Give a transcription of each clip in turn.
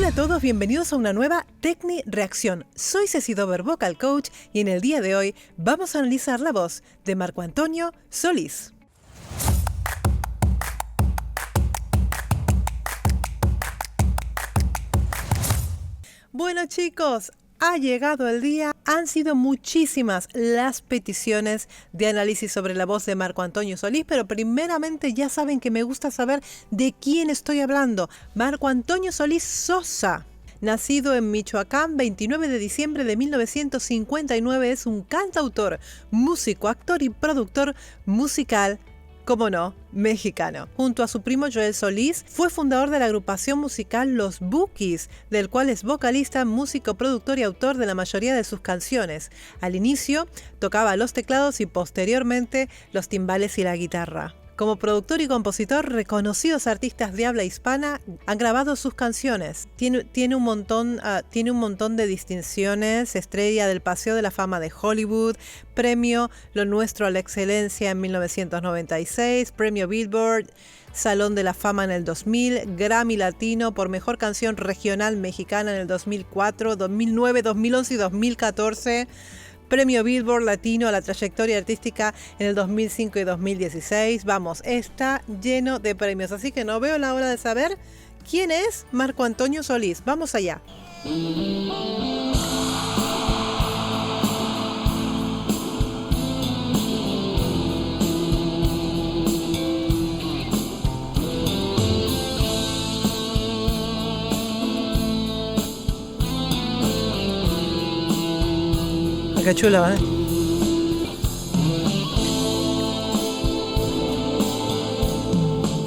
Hola a todos, bienvenidos a una nueva Tecni Reacción. Soy Ceci Dover, Vocal Coach, y en el día de hoy vamos a analizar la voz de Marco Antonio Solís. Bueno chicos, ha llegado el día. Han sido muchísimas las peticiones de análisis sobre la voz de Marco Antonio Solís, pero primeramente ya saben que me gusta saber de quién estoy hablando. Marco Antonio Solís Sosa. Nacido en Michoacán, 29 de diciembre de 1959, es un cantautor, músico, actor y productor musical, como no, mexicano. Junto a su primo Joel Solís, fue fundador de la agrupación musical Los Bukis, del cual es vocalista, músico, productor y autor de la mayoría de sus canciones. Al inicio, tocaba los teclados y posteriormente los timbales y la guitarra. Como productor y compositor, reconocidos artistas de habla hispana han grabado sus canciones. Tiene un montón de distinciones: estrella del Paseo de la Fama de Hollywood, premio Lo Nuestro a la Excelencia en 1996, premio Billboard, Salón de la Fama en el 2000, Grammy Latino por Mejor Canción Regional Mexicana en el 2004, 2009, 2011 y 2014. Premio Billboard Latino a la trayectoria artística en el 2005 y 2016. Vamos, está lleno de premios, así que no veo la hora de saber quién es Marco Antonio Solís. Vamos allá. Qué chulo, ¿eh?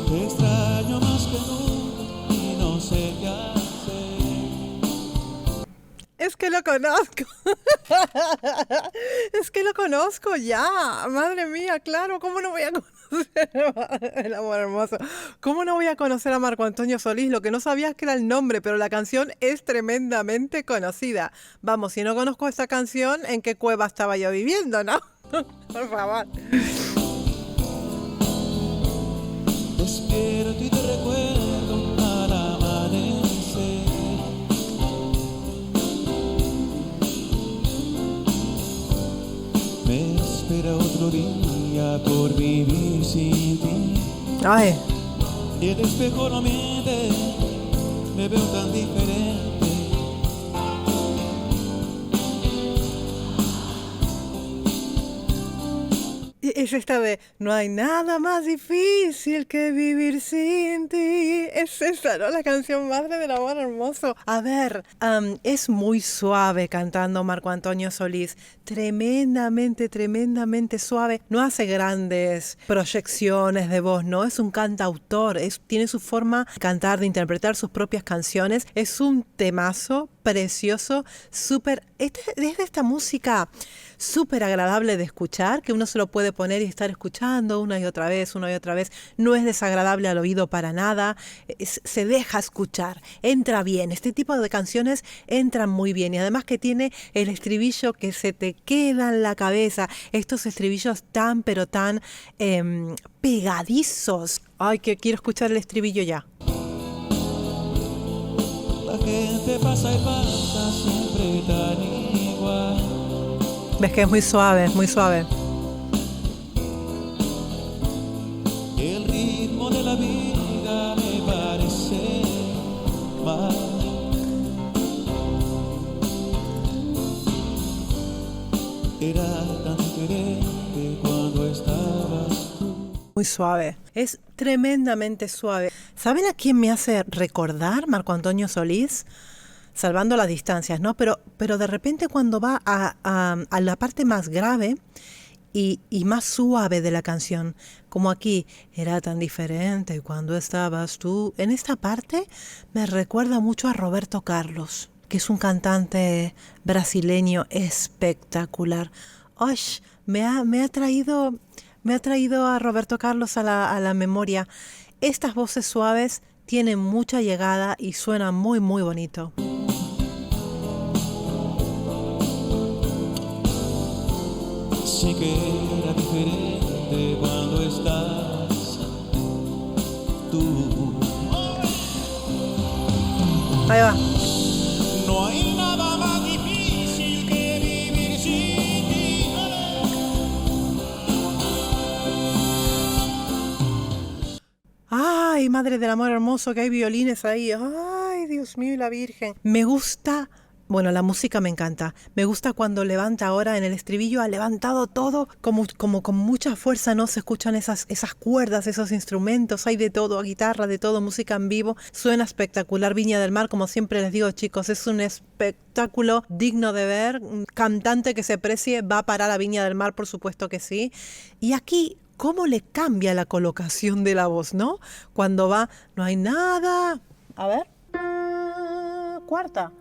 Te extraño más que nunca y no sé qué hacer. Es que lo conozco. Es que lo conozco ya. Madre mía, claro, ¿cómo no voy a conocer el amor hermoso? ¿Cómo no voy a conocer a Marco Antonio Solís? Lo que no sabía es que era el nombre, pero la canción es tremendamente conocida. Vamos, si no conozco esta canción, ¿en qué cueva estaba yo viviendo, no? Por favor. Despierto y te recuerdo al amanecer. Me espera otro día por vivir sin ti. Ay. Y el espejo no miente, me veo tan diferente. Es esta de no hay nada más difícil que vivir sin ti. Es esa, ¿no? La canción madre del amor hermoso. A ver, es muy suave cantando Marco Antonio Solís. Tremendamente suave. No hace grandes proyecciones de voz, ¿no? Es un cantautor. Tiene su forma de cantar, de interpretar sus propias canciones. Es un temazo precioso, súper. Es de esta música súper agradable de escuchar, que uno se lo puede poner y estar escuchando una y otra vez. No es desagradable al oído para nada. Se deja escuchar, entra bien. Este tipo de canciones entran muy bien, y además que tiene el estribillo que se te queda en la cabeza. Estos estribillos tan pegadizos. Ay, que quiero escuchar el estribillo ya. La gente pasa y pasa siempre tan igual. Ves que es muy suave, muy suave. El ritmo de la vida me parece mal. Era tan diferente cuando estabas tú. Muy suave, es tremendamente suave. ¿Saben a quién me hace recordar Marco Antonio Solís? Salvando las distancias, ¿no? Pero de repente cuando va a la parte más grave y más suave de la canción, como aquí, era tan diferente cuando estabas tú. En esta parte me recuerda mucho a Roberto Carlos, que es un cantante brasileño espectacular. ¡Ay! Me ha traído a Roberto Carlos a la memoria. Estas voces suaves tienen mucha llegada y suenan muy bonito. Sí que era diferente cuando estás tú. Ahí va. No hay nada más difícil que vivir sin ti. Ay, madre del amor hermoso, que hay violines ahí. Ay, Dios mío y la Virgen. Me gusta, bueno, la música me encanta. Me gusta cuando levanta ahora en el estribillo, ha levantado todo como con mucha fuerza, ¿no? Se escuchan esas cuerdas, esos instrumentos, hay de todo, guitarra, de todo, música en vivo. Suena espectacular. Viña del Mar, como siempre les digo, chicos, es un espectáculo digno de ver. Un cantante que se precie va a parar a Viña del Mar, por supuesto que sí. Y aquí, cómo le cambia la colocación de la voz, ¿no? Cuando va, no hay nada. A ver. Cuarta.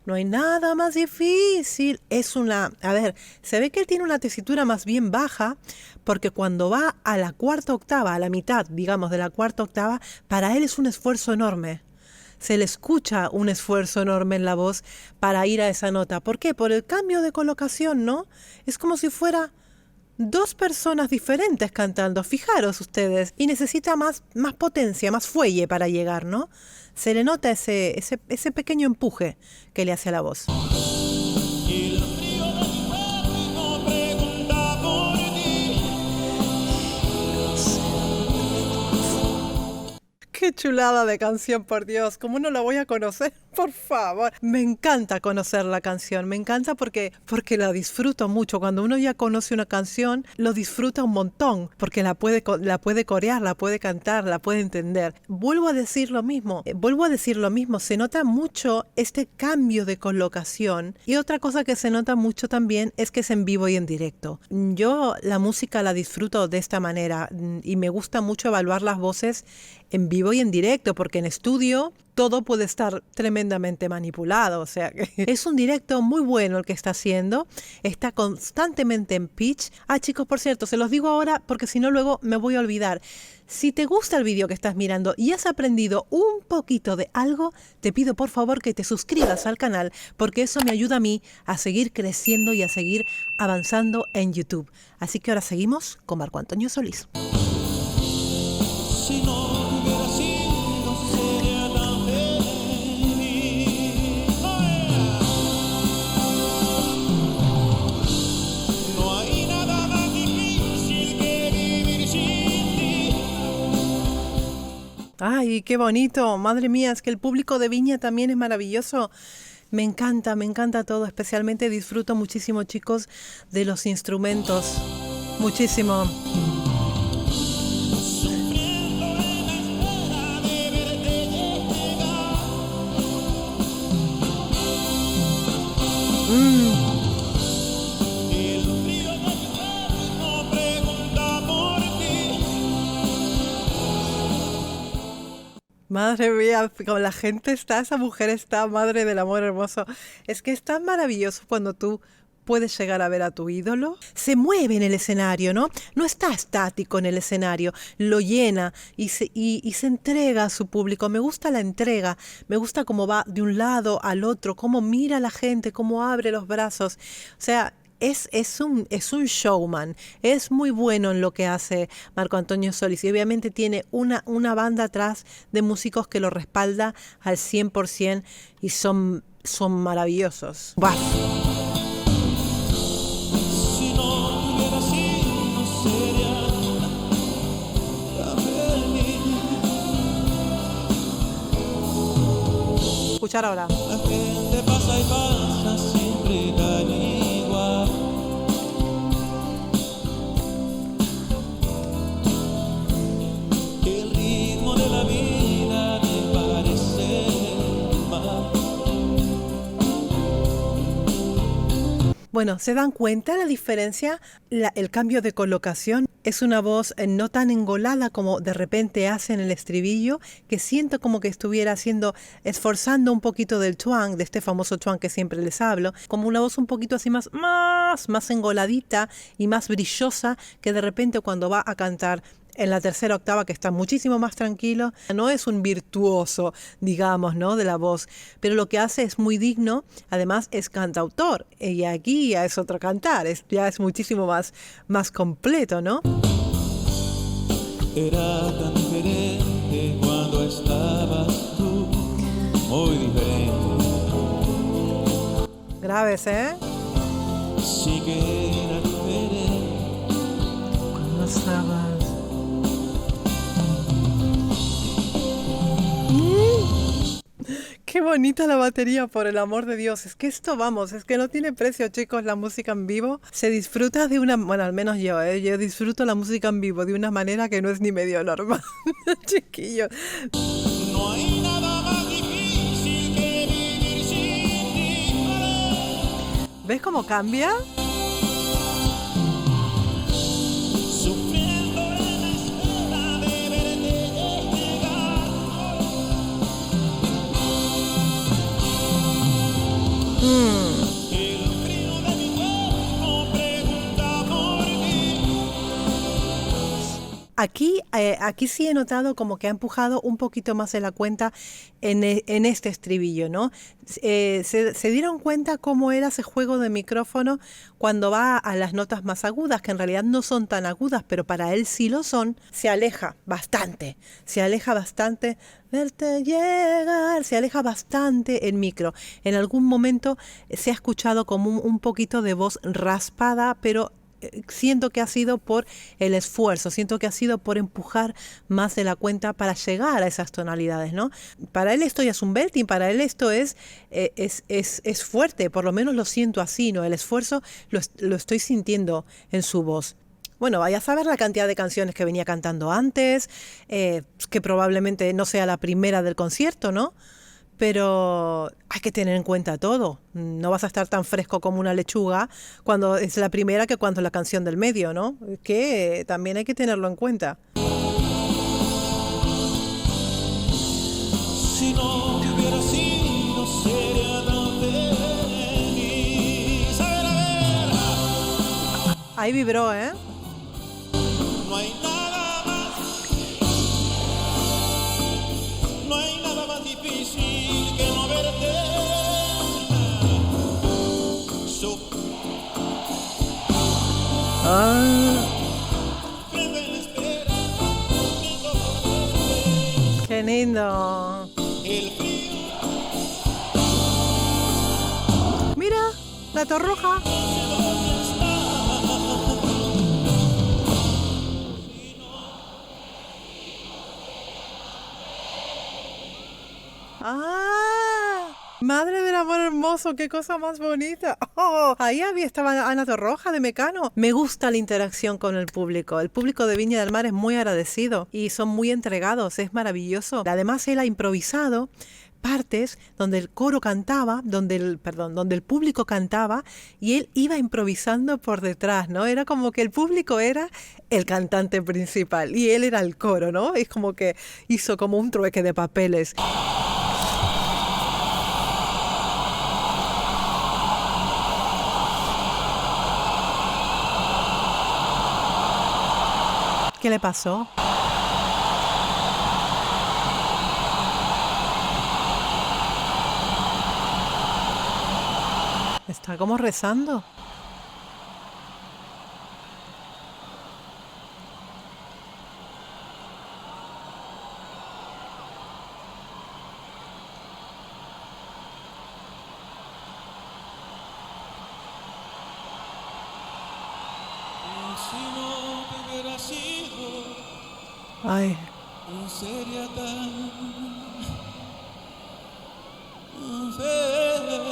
No hay nada más difícil. Es una... A ver, se ve que él tiene una tesitura más bien baja, porque cuando va a la cuarta octava, a la mitad, digamos, de la cuarta octava, para él es un esfuerzo enorme. Se le escucha un esfuerzo enorme en la voz para ir a esa nota. ¿Por qué? Por el cambio de colocación, ¿no? Es como si fuera dos personas diferentes cantando, fijaros ustedes, y necesita más potencia, más fuelle para llegar, ¿no? Se le nota ese pequeño empuje que le hace a la voz. Y el frío de mi cuerpo pregunta por ti. Qué chulada de canción, por Dios. ¿Cómo no la voy a conocer? Por favor. Me encanta conocer la canción. Me encanta porque la disfruto mucho. Cuando uno ya conoce una canción, lo disfruta un montón. Porque la puede corear, la puede cantar, la puede entender. Vuelvo a decir lo mismo. Se nota mucho este cambio de colocación. Y otra cosa que se nota mucho también es que es en vivo y en directo. Yo la música la disfruto de esta manera. Y me gusta mucho evaluar las voces en vivo y en directo, porque en estudio todo puede estar tremendamente manipulado. O sea, que es un directo muy bueno el que está haciendo. Está constantemente en pitch. Chicos, por cierto, se los digo ahora porque si no luego me voy a olvidar. Si te gusta el vídeo que estás mirando y has aprendido un poquito de algo, te pido por favor que te suscribas al canal, porque eso me ayuda a mí a seguir creciendo y a seguir avanzando en YouTube. Así que ahora seguimos con Marco Antonio Solís. Si no hubiera sido, sería tan feliz. No hay nada más difícil que vivir sin ti. Ay, qué bonito. Madre mía, es que el público de Viña también es maravilloso. Me encanta todo. Especialmente disfruto muchísimo, chicos, de los instrumentos. Muchísimo. El frío de mi cuerpo pregunta por ti. Madre mía, como la gente está, esa mujer está, madre del amor hermoso. Es que es tan maravilloso cuando tú puedes llegar a ver a tu ídolo. Se mueve en el escenario, ¿no? No está estático en el escenario, lo llena y se entrega a su público. Me gusta la entrega, me gusta cómo va de un lado al otro, cómo mira a la gente, cómo abre los brazos. O sea, es un showman, es muy bueno en lo que hace Marco Antonio Solís y obviamente tiene una banda atrás de músicos que lo respalda al 100% y son maravillosos. ¡Buf! Si no hubiera sido, sería tan feliz. Escuchar ahora. La gente pasa y pasa, siempre tan igual. El ritmo de la vida me parece mal. Bueno, ¿se dan cuenta la diferencia? El cambio de colocación es una voz no tan engolada como de repente hace en el estribillo, que siento como que estuviera esforzando un poquito del twang, de este famoso twang que siempre les hablo, como una voz un poquito así más engoladita y más brillosa, que de repente cuando va a cantar en la tercera octava, que está muchísimo más tranquilo, no es un virtuoso, digamos, ¿no?, de la voz, pero lo que hace es muy digno. Además es cantautor y aquí ya es otro cantar, ya es muchísimo más completo, ¿no? Era tan diferente cuando estabas tú. muy diferente. Graves, ¿eh? Siquiera te veré. Cuando estabas. Qué bonita la batería, por el amor de Dios. Es que esto, vamos, es que no tiene precio, chicos, la música en vivo. Se disfruta de una, bueno, al menos yo, yo disfruto la música en vivo de una manera que no es ni medio normal, chiquillos. No hay nada más difícil que vivir sin ti. ¿Ves cómo cambia? Sufriendo en la espera de verte llegar. El frío de mi cuerpo pregunta por ti. Aquí sí he notado como que ha empujado un poquito más de la cuenta en este estribillo, ¿no? Se dieron cuenta cómo era ese juego de micrófono cuando va a las notas más agudas, que en realidad no son tan agudas, pero para él sí lo son. Se aleja bastante verte llegar, se aleja bastante el micro. En algún momento se ha escuchado como un poquito de voz raspada, pero siento que ha sido por el esfuerzo, siento que ha sido por empujar más de la cuenta para llegar a esas tonalidades, ¿no? Para él esto ya es un belting, para él esto es fuerte, por lo menos lo siento así, ¿no? El esfuerzo lo estoy sintiendo en su voz. Bueno, vaya a saber la cantidad de canciones que venía cantando antes, que probablemente no sea la primera del concierto, ¿no? Pero hay que tener en cuenta todo. No vas a estar tan fresco como una lechuga cuando es la primera que cuando es la canción del medio, ¿no? Que también hay que tenerlo en cuenta. Si no te hubiera sido, sería tan feliz. A ver. Ahí vibró, ¿eh? No hay nada más. No hay nada más difícil que no verte. Sufriendo en la espera, sufriendo por verte. ¡Qué lindo! El frío Mira, la torroja. ¡Ah! Madre del amor hermoso, qué cosa más bonita. Oh, ahí estaba Ana Torroja de Mecano. Me gusta la interacción con el público. El público de Viña del Mar es muy agradecido y son muy entregados, es maravilloso. Además, él ha improvisado partes donde el coro cantaba, donde el público cantaba y él iba improvisando por detrás, ¿no? Era como que el público era el cantante principal y él era el coro, ¿no? Es como que hizo como un trueque de papeles. ¿Qué le pasó? Está como rezando. si no te hubiera sido, Ay, no sería tan feliz.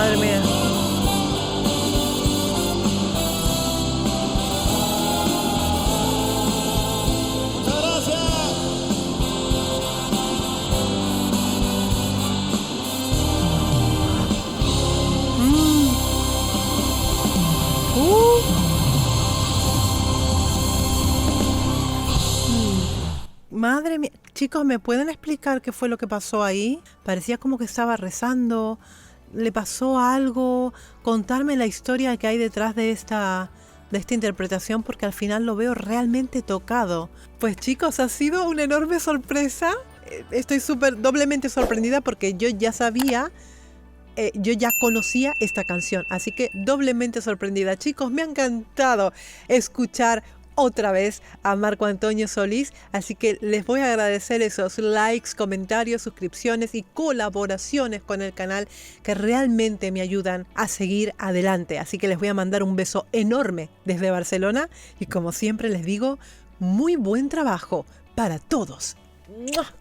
madre mía. Muchas gracias. Madre mía. Chicos, ¿me pueden explicar qué fue lo que pasó ahí? Parecía como que estaba rezando. ¿Le pasó algo? Contarme la historia que hay detrás de esta interpretación, porque al final lo veo realmente tocado. Pues chicos, ha sido una enorme sorpresa. Estoy doblemente sorprendida porque yo ya sabía, yo ya conocía esta canción, así que doblemente sorprendida. Chicos, me ha encantado escuchar otra vez a Marco Antonio Solís, así que les voy a agradecer esos likes, comentarios, suscripciones y colaboraciones con el canal que realmente me ayudan a seguir adelante. Así que les voy a mandar un beso enorme desde Barcelona y como siempre les digo, muy buen trabajo para todos. ¡Mua!